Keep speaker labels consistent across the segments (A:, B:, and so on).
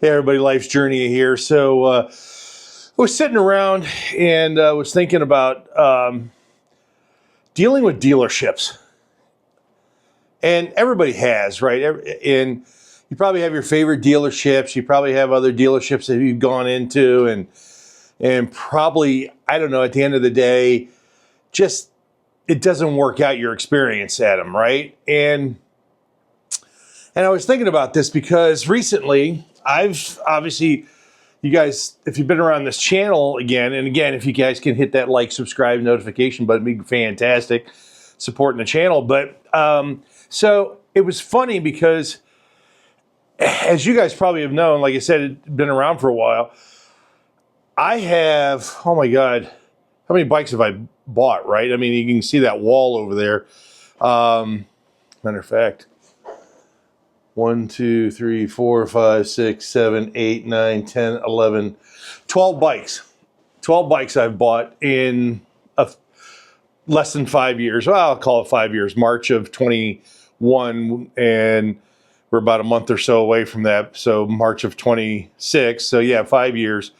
A: Hey everybody, Life's Journey here. So I was sitting around and was thinking about dealing with dealerships. And everybody has, right? And you probably have your favorite dealerships. You probably have other dealerships that you've gone into and probably, I don't know, at the end of the day, just it doesn't work out your experience at them, right? And I was thinking about this because recently I've obviously, you guys, if you've been around this channel again, and again, if you guys can hit that like, subscribe, notification button, it'd be fantastic, supporting the channel. But so it was funny because, as you guys probably have known, like I said, it's been around for a while. I have, oh my God, how many bikes have I bought, right? I mean, you can see that wall over there. Matter of fact, 1, 2, 3, 4, 5, 6, 7, 8, 9, 10, 11, 12 bikes. 12 bikes I've bought in less than 5 years. Well, I'll call it 5 years. March of 21, and we're about a month or so away from that. So March of 26. So yeah, 5 years.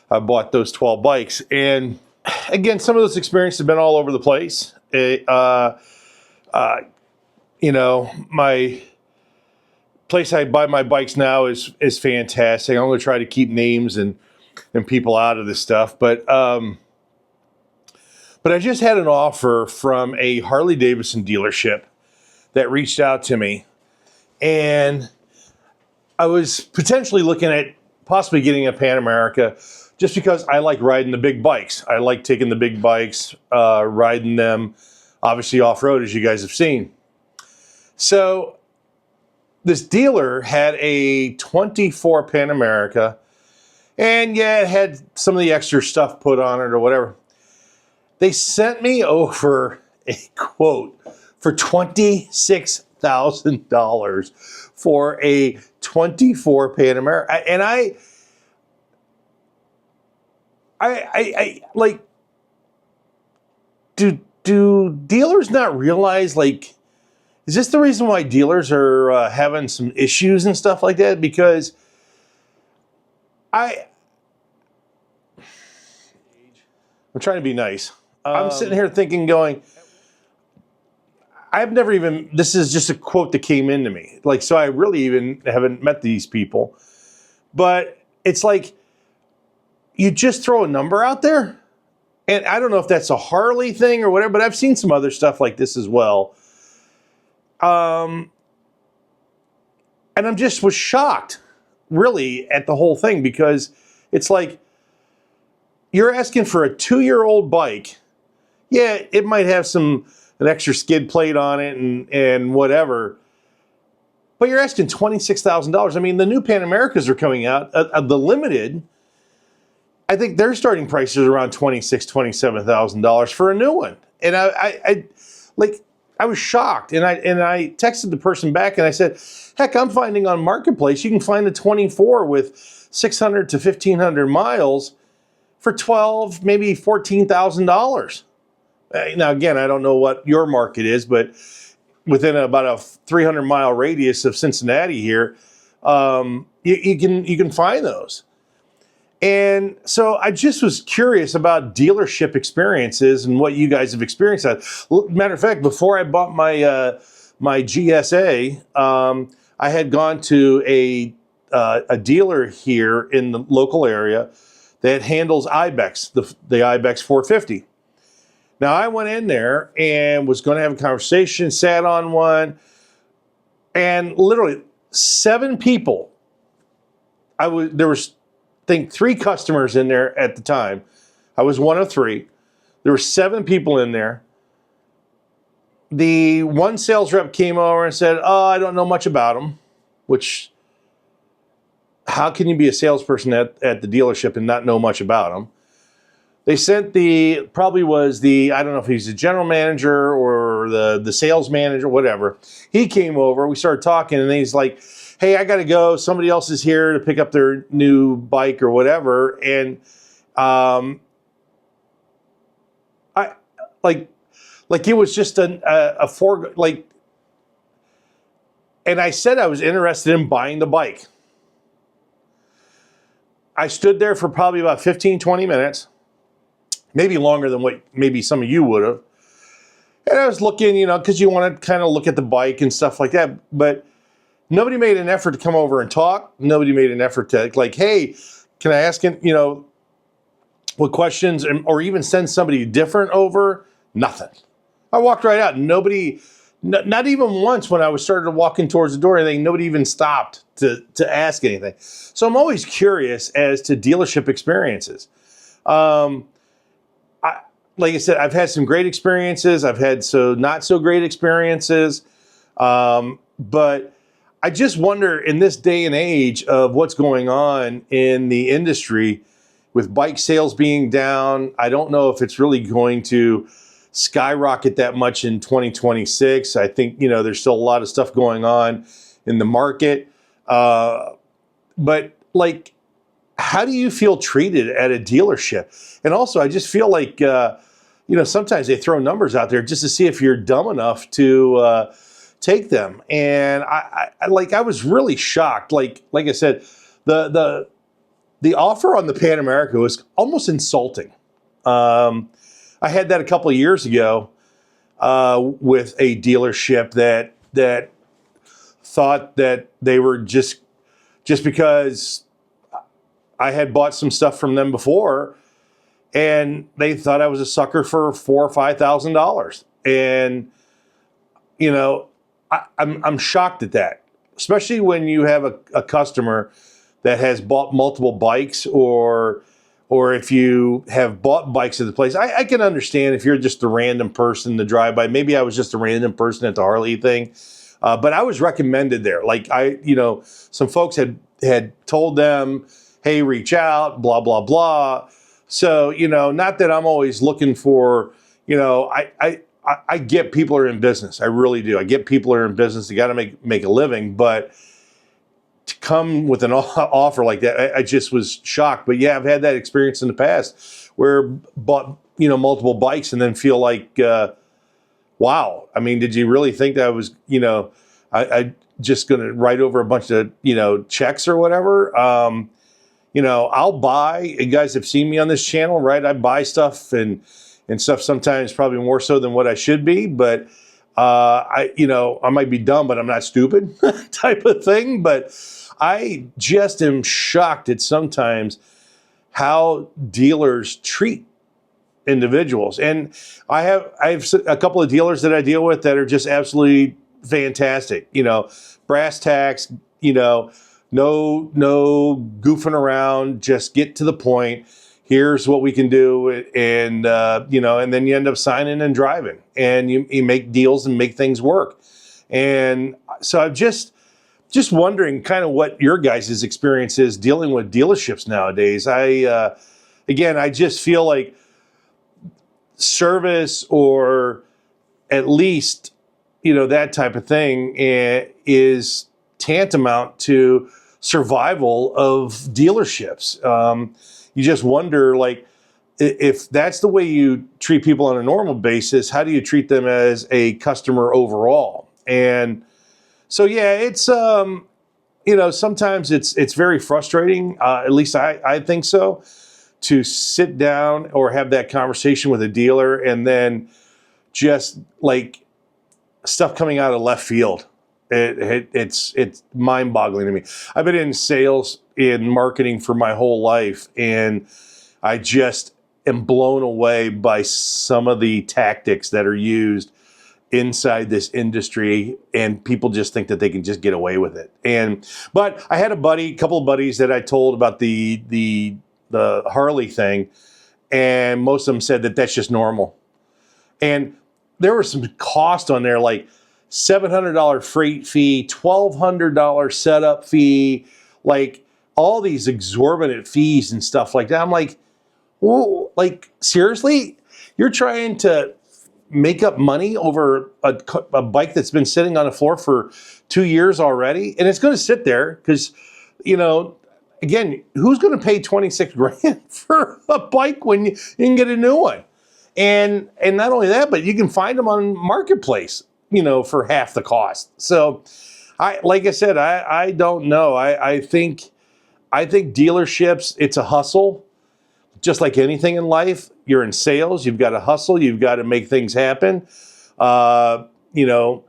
A: I bought those 12 bikes. And again, some of those experiences have been all over the place. You know, my place I buy my bikes now is fantastic. I'm going to try to keep names and people out of this stuff. But I just had an offer from a Harley Davidson dealership that reached out to me. And I was potentially looking at possibly getting a Pan America just because I like riding the big bikes. I like taking the big bikes, riding them, obviously off-road, as you guys have seen. So this dealer had a 24 Pan America, and yeah, it had some of the extra stuff put on it or whatever. They sent me over a quote for $26,000 for a 24 Pan America. And I like, do dealers not realize, like, is this the reason why dealers are having some issues and stuff like that? Because I'm trying to be nice. I'm sitting here thinking, going, I've never even, this is just a quote that came into me. Like, so I really even haven't met these people. But it's like, you just throw a number out there. And I don't know if that's a Harley thing or whatever, but I've seen some other stuff like this as well. And I'm just was shocked, really, at the whole thing, because it's like, you're asking for a 2-year-old bike. Yeah, it might have an extra skid plate on it and whatever, but you're asking $26,000. I mean, the new Pan Americas are coming out. The limited, I think their starting price is around $26,000, $27,000 for a new one. And I was shocked, and I texted the person back and I said, heck, I'm finding on Marketplace, you can find a 24 with 600 to 1,500 miles for $12,000, maybe $14,000. Now, again, I don't know what your market is, but within about a 300-mile radius of Cincinnati here, you can find those. And so I just was curious about dealership experiences and what you guys have experienced. Matter of fact, before I bought my my GSA, I had gone to a dealer here in the local area that handles Ibex, the Ibex 450. Now, I went in there and was going to have a conversation, sat on one, and literally 7 people. There was, I think, 3 customers in there at the time. I was one of 3. There were 7 people in there. The one sales rep came over and said, "Oh, I don't know much about them," which, how can you be a salesperson at the dealership and not know much about them? They sent probably was I don't know if he's the general manager or the sales manager, whatever. He came over, we started talking, and he's like, "Hey, I got to go. Somebody else is here to pick up their new bike or whatever." And I like it was just and I said I was interested in buying the bike. I stood there for probably about 15, 20 minutes, maybe longer than what maybe some of you would have. And I was looking, you know, because you want to kind of look at the bike and stuff like that. But nobody made an effort to come over and talk. Nobody made an effort to like, hey, can I ask, you know, what questions, or even send somebody different over? Nothing. I walked right out. Nobody, not even once when I was started walking towards the door, anything, nobody even stopped to ask anything. So I'm always curious as to dealership experiences. Like I said, I've had some great experiences. I've had not so great experiences. But I just wonder, in this day and age of what's going on in the industry with bike sales being down, I don't know if it's really going to skyrocket that much in 2026. I think, you know, there's still a lot of stuff going on in the market. But like, how do you feel treated at a dealership? And also, I just feel like, you know, sometimes they throw numbers out there just to see if you're dumb enough to take them. And I was really shocked. Like I said, the offer on the Pan America was almost insulting. I had that a couple of years ago with a dealership that thought that they were just because I had bought some stuff from them before, and they thought I was a sucker for $4,000 or $5,000. And you know, I'm shocked at that, especially when you have a customer that has bought multiple bikes, or if you have bought bikes at the place. I can understand if you're just a random person to drive by. Maybe I was just a random person at the Harley thing, but I was recommended there. Like you know, some folks had told them, hey, reach out, blah, blah, blah. So, you know, not that I'm always looking for, you know, I get people are in business. I really do. I get people are in business. They got to make a living. But to come with an offer like that, I just was shocked. But yeah, I've had that experience in the past where bought, you know, multiple bikes and then feel like, wow, I mean, did you really think that I was, you know, I just going to write over a bunch of, you know, checks or whatever? You know, I'll buy, you guys have seen me on this channel, right? I buy stuff and stuff sometimes probably more so than what I should be, but you know, I might be dumb, but I'm not stupid type of thing. But I just am shocked at sometimes how dealers treat individuals. And I have a couple of dealers that I deal with that are just absolutely fantastic, you know, brass tacks, you know, no goofing around, just get to the point. Here's what we can do. And, you know, and then you end up signing and driving, and you make deals and make things work. And so I'm just wondering kind of what your guys' experience is dealing with dealerships nowadays. Again, I just feel like service, or at least, you know, that type of thing is tantamount to survival of dealerships. You just wonder, like, if that's the way you treat people on a normal basis, how do you treat them as a customer overall? And so, yeah, it's, you know, sometimes it's very frustrating, at least I think so, to sit down or have that conversation with a dealer and then just like stuff coming out of left field. It's mind-boggling to me. I've been in sales and marketing for my whole life, and I just am blown away by some of the tactics that are used inside this industry, and people just think that they can just get away with it. But I had a couple of buddies that I told about the Harley thing, and most of them said that that's just normal. And there was some cost on there, like $700 freight fee, $1,200 setup fee, like all these exorbitant fees and stuff like that. I'm like, whoa, like seriously? You're trying to make up money over a bike that's been sitting on the floor for 2 years already? And it's going to sit there because, you know, again, who's going to pay 26 grand for a bike when you can get a new one? And not only that, but you can find them on Marketplace, you know, for half the cost. So like I said, I don't know. I think I think dealerships, it's a hustle. Just like anything in life, you're in sales, you've got to hustle, you've got to make things happen. You know,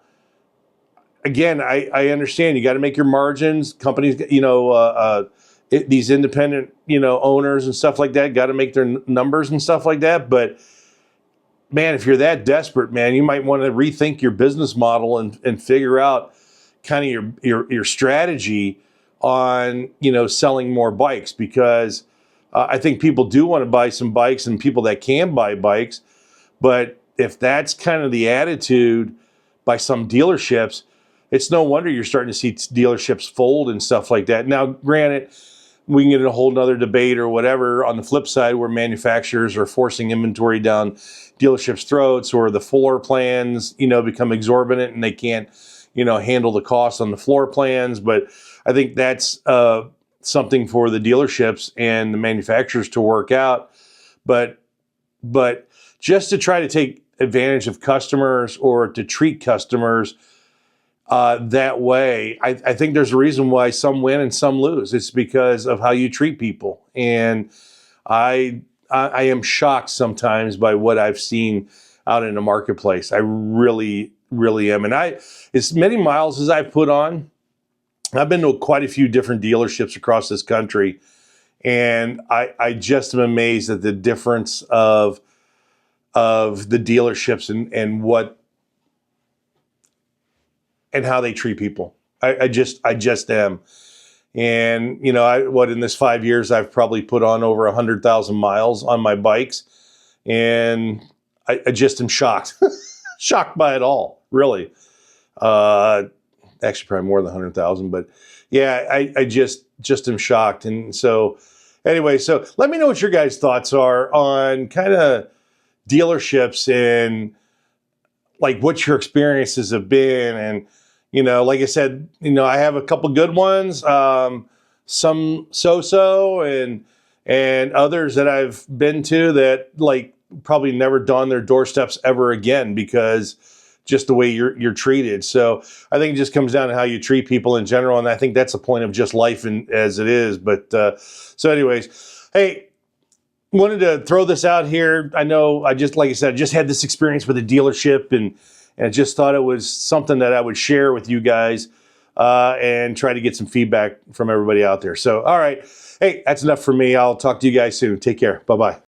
A: again, I understand you got to make your margins. Companies, you know, these independent, you know, owners and stuff like that got to make their numbers and stuff like that. But man, if you're that desperate, man, you might want to rethink your business model and figure out kind of your strategy on, you know, selling more bikes, because I think people do want to buy some bikes, and people that can buy bikes. But if that's kind of the attitude by some dealerships, it's no wonder you're starting to see dealerships fold and stuff like that. Now, granted, we can get in a whole nother debate or whatever on the flip side, where manufacturers are forcing inventory down dealerships' throats, or the floor plans, you know, become exorbitant and they can't, you know, handle the cost on the floor plans. But I think that's something for the dealerships and the manufacturers to work out. But just to try to take advantage of customers or to treat customers that way, I think there's a reason why some win and some lose. It's because of how you treat people. And I am shocked sometimes by what I've seen out in the marketplace. I really, really am. And as many miles as I've put on, I've been to quite a few different dealerships across this country, and I just am amazed at the difference of the dealerships and how they treat people. I just am. And, you know, in this 5 years, I've probably put on over 100,000 miles on my bikes, and I just am shocked, shocked by it all, really. Actually, probably more than 100,000, but yeah, I just am shocked. And so, anyway, so let me know what your guys' thoughts are on kind of dealerships and like what your experiences have been. And, you know, like I said, you know, I have a couple good ones, some so-so, and others that I've been to that like probably never dawn their doorsteps ever again, because just the way you're treated. So I think it just comes down to how you treat people in general, and I think that's the point of just life as it is. But so anyways, hey, wanted to throw this out here. I know like I said, I just had this experience with a dealership, and I just thought it was something that I would share with you guys and try to get some feedback from everybody out there. So, all right. Hey, that's enough for me. I'll talk to you guys soon. Take care. Bye-bye.